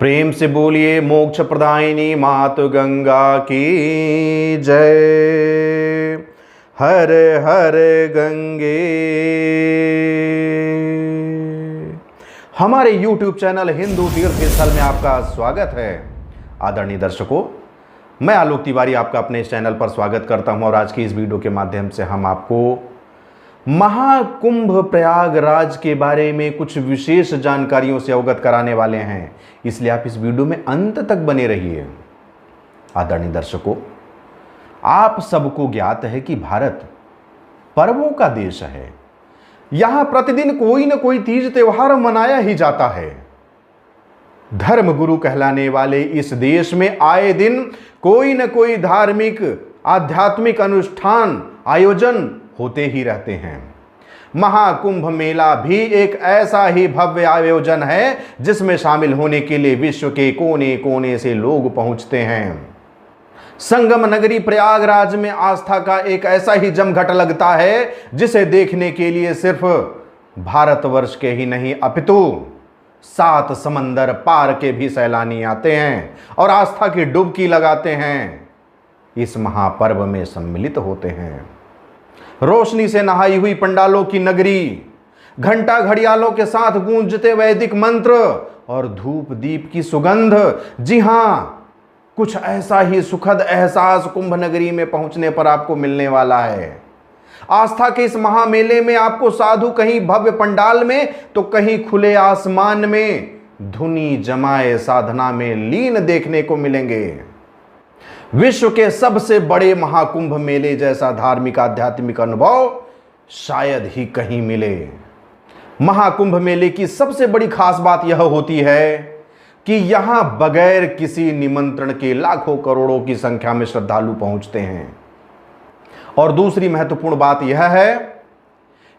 प्रेम से बोलिए मोक्ष प्रदायिनी मातु गंगा की जय। हर हर गंगे। हमारे YouTube चैनल हिंदू तीर्थ स्थल में आपका स्वागत है। आदरणीय दर्शकों, मैं आलोक तिवारी आपका अपने इस चैनल पर स्वागत करता हूं और आज की इस वीडियो के माध्यम से हम आपको महाकुंभ प्रयागराज के बारे में कुछ विशेष जानकारियों से अवगत कराने वाले हैं, इसलिए आप इस वीडियो में अंत तक बने रहिए। आदरणीय दर्शकों, आप सबको ज्ञात है कि भारत पर्वों का देश है। यहां प्रतिदिन कोई न कोई तीज त्योहार मनाया ही जाता है। धर्म गुरु कहलाने वाले इस देश में आए दिन कोई न कोई धार्मिक आध्यात्मिक अनुष्ठान आयोजन होते ही रहते हैं। महाकुंभ मेला भी एक ऐसा ही भव्य आयोजन है जिसमें शामिल होने के लिए विश्व के कोने कोने से लोग पहुंचते हैं। संगम नगरी प्रयागराज में आस्था का एक ऐसा ही जमघट लगता है जिसे देखने के लिए सिर्फ भारतवर्ष के ही नहीं अपितु 7 समंदर पार के भी सैलानी आते हैं और आस्था की डुबकी लगाते हैं। इस महापर्व में सम्मिलित होते हैं। रोशनी से नहाई हुई पंडालों की नगरी, घंटा घड़ियालों के साथ गूंजते वैदिक मंत्र और धूप दीप की सुगंध। जी हां, कुछ ऐसा ही सुखद एहसास कुंभ नगरी में पहुंचने पर आपको मिलने वाला है। आस्था के इस महामेले में आपको साधु कहीं भव्य पंडाल में तो कहीं खुले आसमान में धुनी जमाए साधना में लीन देखने को मिलेंगे। विश्व के सबसे बड़े महाकुंभ मेले जैसा धार्मिक आध्यात्मिक अनुभव शायद ही कहीं मिले। महाकुंभ मेले की सबसे बड़ी खास बात यह होती है कि यहां बगैर किसी निमंत्रण के लाखों करोड़ों की संख्या में श्रद्धालु पहुंचते हैं। और दूसरी महत्वपूर्ण बात यह है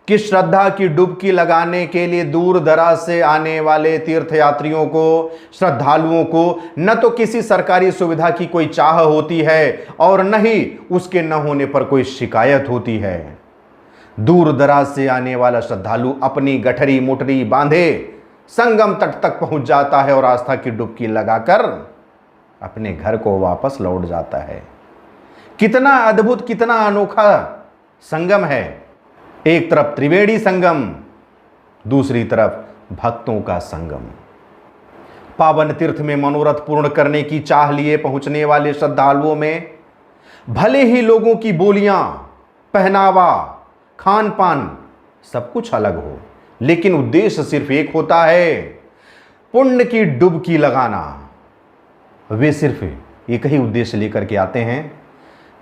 कि श्रद्धा की डुबकी लगाने के लिए दूर दराज से आने वाले तीर्थयात्रियों को, श्रद्धालुओं को न तो किसी सरकारी सुविधा की कोई चाह होती है और न ही उसके न होने पर कोई शिकायत होती है। दूर दराज से आने वाला श्रद्धालु अपनी गठरी मुठरी बांधे संगम तट तक पहुंच जाता है और आस्था की डुबकी लगाकर अपने घर को वापस लौट जाता है। कितना अद्भुत, कितना अनोखा संगम है। एक तरफ त्रिवेणी संगम, दूसरी तरफ भक्तों का संगम। पावन तीर्थ में मनोरथ पूर्ण करने की चाह लिए पहुंचने वाले श्रद्धालुओं में भले ही लोगों की बोलियां, पहनावा, खान पान सब कुछ अलग हो, लेकिन उद्देश्य सिर्फ एक होता है, पुण्य की डुबकी लगाना। वे सिर्फ एक ही उद्देश्य लेकर के आते हैं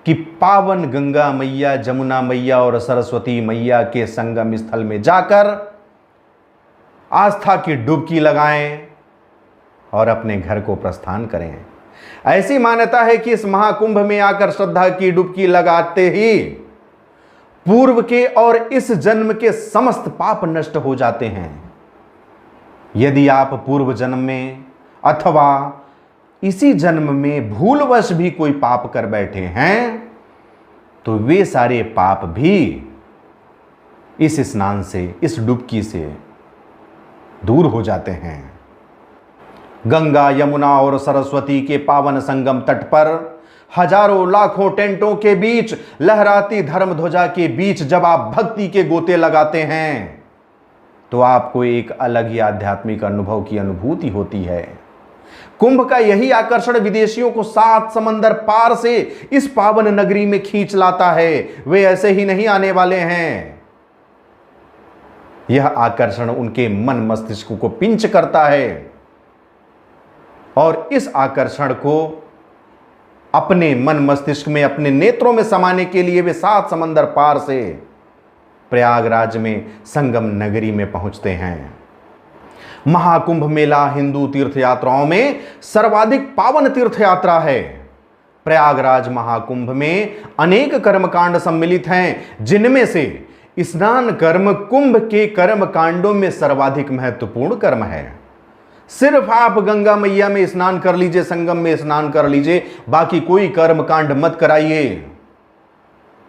कि पावन गंगा मैया, जमुना मैया और सरस्वती मैया के संगम स्थल में जाकर आस्था की डुबकी लगाएं और अपने घर को प्रस्थान करें। ऐसी मान्यता है कि इस महाकुंभ में आकर श्रद्धा की डुबकी लगाते ही पूर्व के और इस जन्म के समस्त पाप नष्ट हो जाते हैं। यदि आप पूर्व जन्म में अथवा इसी जन्म में भूलवश भी कोई पाप कर बैठे हैं तो वे सारे पाप भी इस स्नान से, इस डुबकी से दूर हो जाते हैं। गंगा, यमुना और सरस्वती के पावन संगम तट पर हजारों लाखों टेंटों के बीच लहराती धर्म ध्वजा के बीच जब आप भक्ति के गोते लगाते हैं तो आपको एक अलग ही आध्यात्मिक अनुभव की अनुभूति होती है। कुंभ का यही आकर्षण विदेशियों को 7 समंदर पार से इस पावन नगरी में खींच लाता है। वे ऐसे ही नहीं आने वाले हैं। यह आकर्षण उनके मन मस्तिष्क को पिंच करता है और इस आकर्षण को अपने मन मस्तिष्क में, अपने नेत्रों में समाने के लिए वे 7 समंदर पार से प्रयागराज में संगम नगरी में पहुंचते हैं। महाकुंभ मेला हिंदू तीर्थयात्राओं में सर्वाधिक पावन तीर्थयात्रा है। प्रयागराज महाकुंभ में अनेक कर्मकांड सम्मिलित हैं, जिनमें से स्नान कर्म कुंभ के कर्म कांडों में सर्वाधिक महत्वपूर्ण कर्म है। सिर्फ आप गंगा मैया में स्नान कर लीजिए, संगम में स्नान कर लीजिए, बाकी कोई कर्म कांड मत कराइए,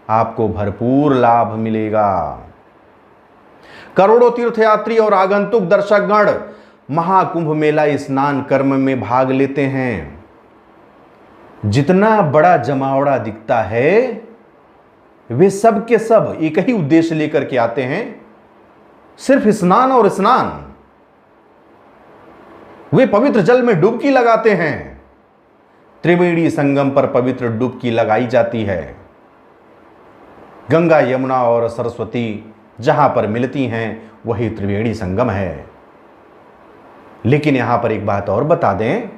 आपको भरपूर लाभ मिलेगा। करोड़ों तीर्थयात्री और आगंतुक दर्शकगण महाकुंभ मेला स्नान कर्म में भाग लेते हैं। जितना बड़ा जमावड़ा दिखता है, वे सब के सब एक ही उद्देश्य लेकर के आते हैं, सिर्फ स्नान और स्नान। वे पवित्र जल में डुबकी लगाते हैं। त्रिवेणी संगम पर पवित्र डुबकी लगाई जाती है। गंगा, यमुना और सरस्वती जहां पर मिलती हैं वही त्रिवेणी संगम है। लेकिन यहां पर एक बात और बता दें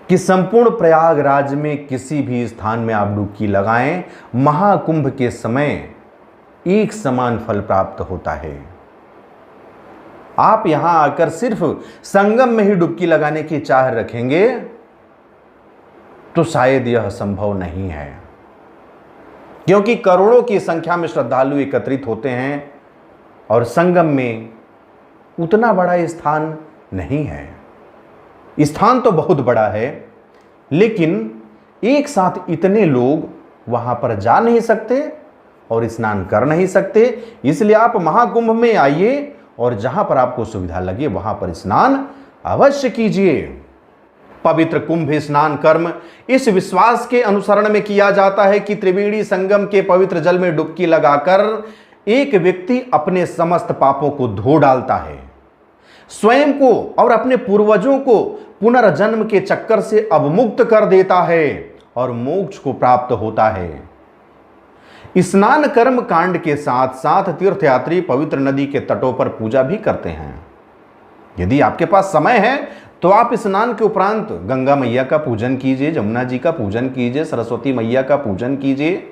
कि संपूर्ण प्रयागराज में किसी भी स्थान में आप डुबकी लगाएं, महाकुंभ के समय एक समान फल प्राप्त होता है। आप यहां आकर सिर्फ संगम में ही डुबकी लगाने की चाह रखेंगे तो शायद यह संभव नहीं है, क्योंकि करोड़ों की संख्या में श्रद्धालु एकत्रित होते हैं और संगम में उतना बड़ा स्थान नहीं है। स्थान तो बहुत बड़ा है, लेकिन एक साथ इतने लोग वहां पर जा नहीं सकते और स्नान कर नहीं सकते। इसलिए आप महाकुंभ में आइए और जहां पर आपको सुविधा लगे वहां पर स्नान अवश्य कीजिए। पवित्र कुंभ स्नान कर्म इस विश्वास के अनुसरण में किया जाता है कि त्रिवेणी संगम के पवित्र जल में डुबकी लगाकर एक व्यक्ति अपने समस्त पापों को धो डालता है, स्वयं को और अपने पूर्वजों को पुनर्जन्म के चक्कर से अवमुक्त कर देता है और मोक्ष को प्राप्त होता है। स्नान कर्म कांड के साथ साथ तीर्थयात्री पवित्र नदी के तटों पर पूजा भी करते हैं। यदि आपके पास समय है तो आप स्नान के उपरांत गंगा मैया का पूजन कीजिए, जमुना जी का पूजन कीजिए, सरस्वती मैया का पूजन कीजिए।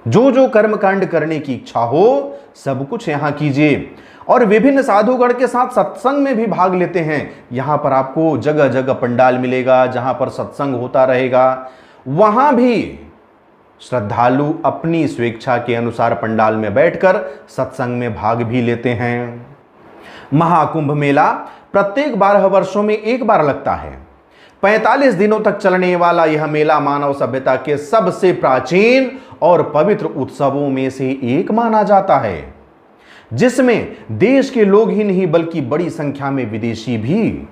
जो जो कर्म कांड करने की इच्छा हो सब कुछ यहां कीजिए। और विभिन्न साधुगण के साथ सत्संग में भी भाग लेते हैं। यहां पर आपको जगह जगह पंडाल मिलेगा जहां पर सत्संग होता रहेगा। वहां भी श्रद्धालु अपनी स्वेच्छा के अनुसार पंडाल में बैठकर सत्संग में भाग भी लेते हैं। महाकुंभ मेला प्रत्येक 12 वर्षों में एक बार लगता है। 45 दिनों तक चलने वाला यह मेला मानव सभ्यता के सबसे प्राचीन और पवित्र उत्सवों में से एक माना जाता है, जिसमें देश के लोग ही नहीं बल्कि बड़ी संख्या में विदेशी भी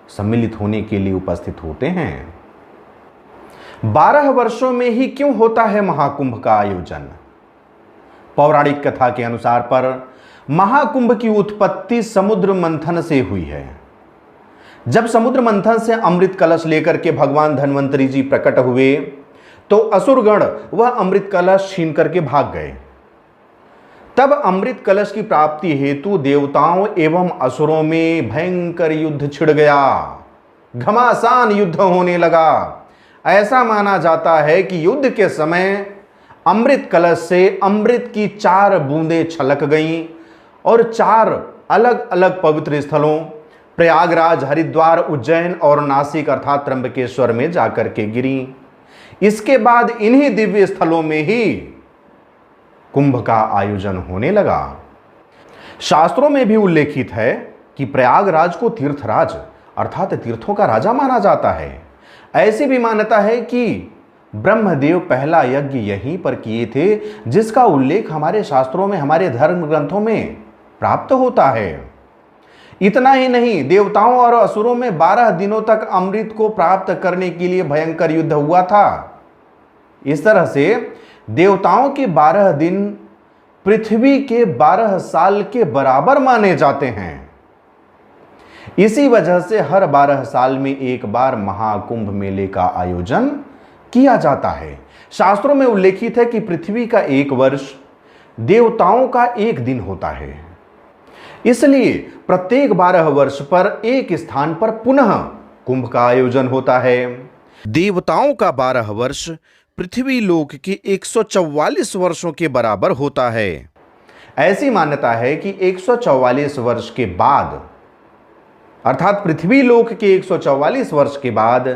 सम्मिलित होने के लिए उपस्थित होते हैं। 12 वर्षों में ही क्यों होता है महाकुंभ का आयोजन? पौराणिक कथा के अनुसार पर महाकुंभ की उत्पत्ति समुद्र मंथन से हुई है। जब समुद्र मंथन से अमृत कलश लेकर के भगवान धन्वंतरी जी प्रकट हुए तो असुरगण वह अमृत कलश छीन करके भाग गए। तब अमृत कलश की प्राप्ति हेतु देवताओं एवं असुरों में भयंकर युद्ध छिड़ गया। घमासान युद्ध होने लगा। ऐसा माना जाता है कि युद्ध के समय अमृत कलश से अमृत की 4 बूंदें छलक गईं और 4 अलग अलग पवित्र स्थलों प्रयागराज, हरिद्वार, उज्जैन और नासिक अर्थात त्र्यंबकेश्वर में जाकर के गिरी। इसके बाद इन्हीं दिव्य स्थलों में ही कुंभ का आयोजन होने लगा। शास्त्रों में भी उल्लेखित है कि प्रयागराज को तीर्थराज अर्थात तीर्थों का राजा माना जाता है। ऐसी भी मान्यता है कि ब्रह्मदेव पहला यज्ञ यहीं पर किए थे, जिसका उल्लेख हमारे शास्त्रों में, हमारे धर्म ग्रंथों में प्राप्त होता है। इतना ही नहीं, देवताओं और असुरों में 12 दिनों तक अमृत को प्राप्त करने के लिए भयंकर युद्ध हुआ था। इस तरह से देवताओं के 12 दिन पृथ्वी के 12 साल के बराबर माने जाते हैं। इसी वजह से हर 12 साल में एक बार महाकुंभ मेले का आयोजन किया जाता है। शास्त्रों में उल्लेखित है कि पृथ्वी का 1 वर्ष देवताओं का 1 दिन होता है। इसलिए प्रत्येक 12 वर्ष पर एक स्थान पर पुनः कुंभ का आयोजन होता है। देवताओं का 12 वर्ष पृथ्वी लोक के 144 वर्षों के बराबर होता है। ऐसी मान्यता है कि 144 वर्ष के बाद अर्थात पृथ्वी लोक के 144 वर्ष के बाद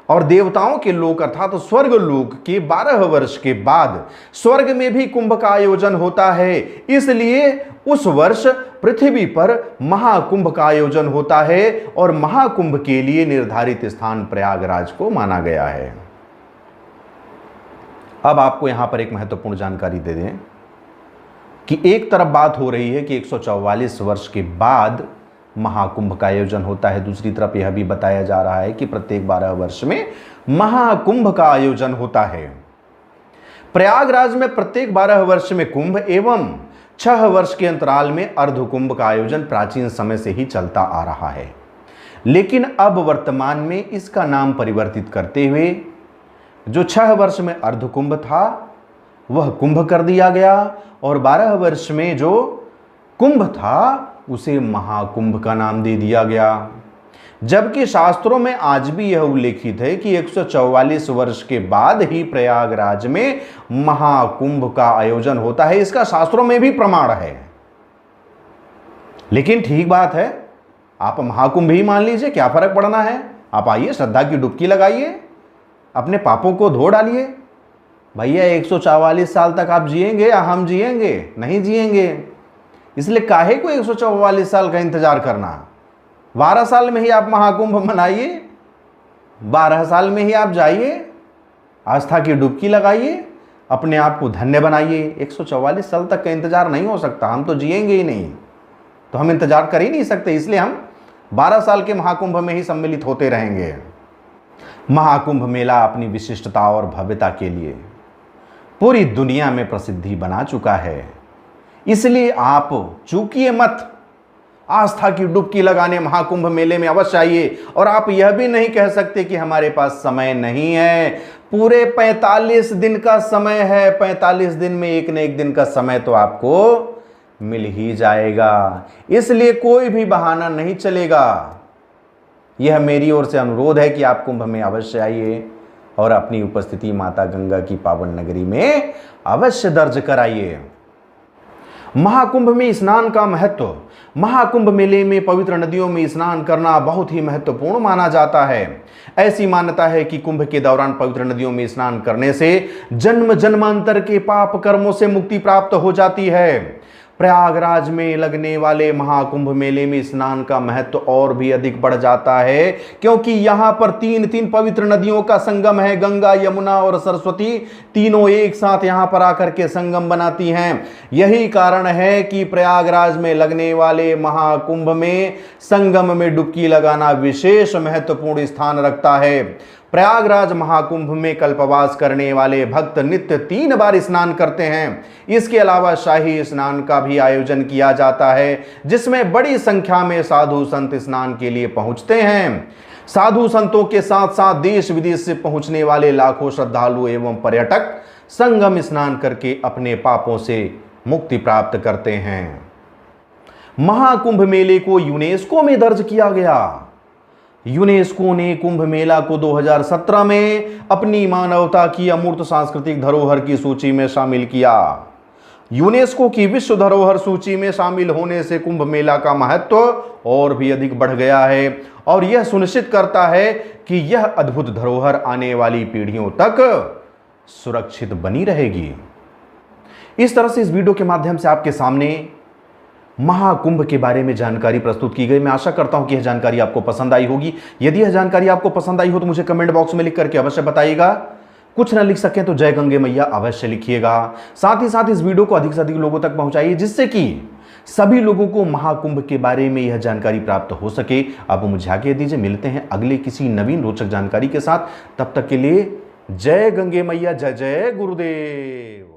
और देवताओं के लोक अर्थात स्वर्ग लोक के 12 वर्ष के बाद स्वर्ग में भी कुंभ का आयोजन होता है। इसलिए उस वर्ष पृथ्वी पर महाकुंभ का आयोजन होता है और महाकुंभ के लिए निर्धारित स्थान प्रयागराज को माना गया है। अब आपको यहां पर एक महत्वपूर्ण जानकारी दे दें। कि एक तरफ बात हो रही है कि 144 वर्ष के बाद महाकुंभ का आयोजन होता है, दूसरी तरफ यह भी बताया जा रहा है कि प्रत्येक 12 वर्ष में महाकुंभ का आयोजन होता है। प्रयागराज में प्रत्येक 12 वर्ष में कुंभ एवं 6 वर्ष के अंतराल में अर्धकुंभ का आयोजन प्राचीन समय से ही चलता आ रहा है, लेकिन अब वर्तमान में इसका नाम परिवर्तित करते हुए जो 6 वर्ष में अर्धकुंभ था वह कुंभ कर दिया गया और 12 वर्ष में जो कुंभ था उसे महाकुंभ का नाम दे दिया गया। जबकि शास्त्रों में आज भी यह उल्लेखित है कि 144 वर्ष के बाद ही प्रयागराज में महाकुंभ का आयोजन होता है, इसका शास्त्रों में भी प्रमाण है। लेकिन ठीक बात है, आप महाकुंभ ही मान लीजिए, क्या फर्क पड़ना है। आप आइए, श्रद्धा की डुबकी लगाइए, अपने पापों को धो डालिए। भैया 144 साल तक आप जिएंगे या हम जिएंगे? नहीं जिएंगे। इसलिए काहे को 144 साल का इंतजार करना। 12 साल में ही आप महाकुंभ मनाइए, 12 साल में ही आप जाइए, आस्था की डुबकी लगाइए, अपने आप को धन्य बनाइए। 144 साल तक का इंतजार नहीं हो सकता, हम तो जिएंगे ही नहीं, तो हम इंतजार कर ही नहीं सकते। इसलिए हम 12 साल के महाकुंभ में ही सम्मिलित होते रहेंगे। महाकुंभ मेला अपनी विशिष्टता और भव्यता के लिए पूरी दुनिया में प्रसिद्धि बना चुका है, इसलिए आप चूकिए मत। आस्था की डुबकी लगाने महाकुंभ मेले में अवश्य आइए। और आप यह भी नहीं कह सकते कि हमारे पास समय नहीं है। पूरे 45 दिन का समय है, 45 दिन में एक न एक दिन का समय तो आपको मिल ही जाएगा, इसलिए कोई भी बहाना नहीं चलेगा। यह मेरी ओर से अनुरोध है कि आप कुंभ में अवश्य आइए और अपनी उपस्थिति माता गंगा की पावन नगरी में अवश्य दर्ज कराइए। महाकुंभ में स्नान का महत्व। महाकुंभ मेले में पवित्र नदियों में स्नान करना बहुत ही महत्वपूर्ण माना जाता है। ऐसी मान्यता है कि कुंभ के दौरान पवित्र नदियों में स्नान करने से जन्म जन्मांतर के पाप कर्मों से मुक्ति प्राप्त हो जाती है। प्रयागराज में लगने वाले महाकुंभ मेले में स्नान का महत्व और भी अधिक बढ़ जाता है, क्योंकि यहाँ पर तीन पवित्र नदियों का संगम है। गंगा, यमुना और सरस्वती तीनों एक साथ यहाँ पर आकर के संगम बनाती हैं। यही कारण है कि प्रयागराज में लगने वाले महाकुंभ में संगम में डुबकी लगाना विशेष महत्वपूर्ण स्थान रखता है। प्रयागराज महाकुंभ में कल्पवास करने वाले भक्त नित्य 3 बार स्नान करते हैं। इसके अलावा शाही स्नान का भी आयोजन किया जाता है, जिसमें बड़ी संख्या में साधु संत स्नान के लिए पहुंचते हैं। साधु संतों के साथ साथ देश विदेश से पहुंचने वाले लाखों श्रद्धालु एवं पर्यटक संगम स्नान करके अपने पापों से मुक्ति प्राप्त करते हैं। महाकुंभ मेले को यूनेस्को में दर्ज किया गया। यूनेस्को ने कुंभ मेला को 2017 में अपनी मानवता की अमूर्त सांस्कृतिक धरोहर की सूची में शामिल किया। यूनेस्को की विश्व धरोहर सूची में शामिल होने से कुंभ मेला का महत्व और भी अधिक बढ़ गया है और यह सुनिश्चित करता है कि यह अद्भुत धरोहर आने वाली पीढ़ियों तक सुरक्षित बनी रहेगी। इस तरह से इस वीडियो के माध्यम से आपके सामने महाकुंभ के बारे में जानकारी प्रस्तुत की गई। मैं आशा करता हूं कि यह जानकारी आपको पसंद आई होगी। यदि यह जानकारी आपको पसंद आई हो तो मुझे कमेंट बॉक्स में लिख करके अवश्य बताइएगा। कुछ न लिख सकें तो जय गंगे मैया अवश्य लिखिएगा। साथ ही साथ इस वीडियो को अधिक से अधिक लोगों तक पहुंचाइए, जिससे कि सभी लोगों को महाकुंभ के बारे में यह जानकारी प्राप्त हो सके। अब मुझे आगे दीजिए, मिलते हैं अगले किसी नवीन रोचक जानकारी के साथ। तब तक के लिए जय गंगे मैया, जय जय गुरुदेव।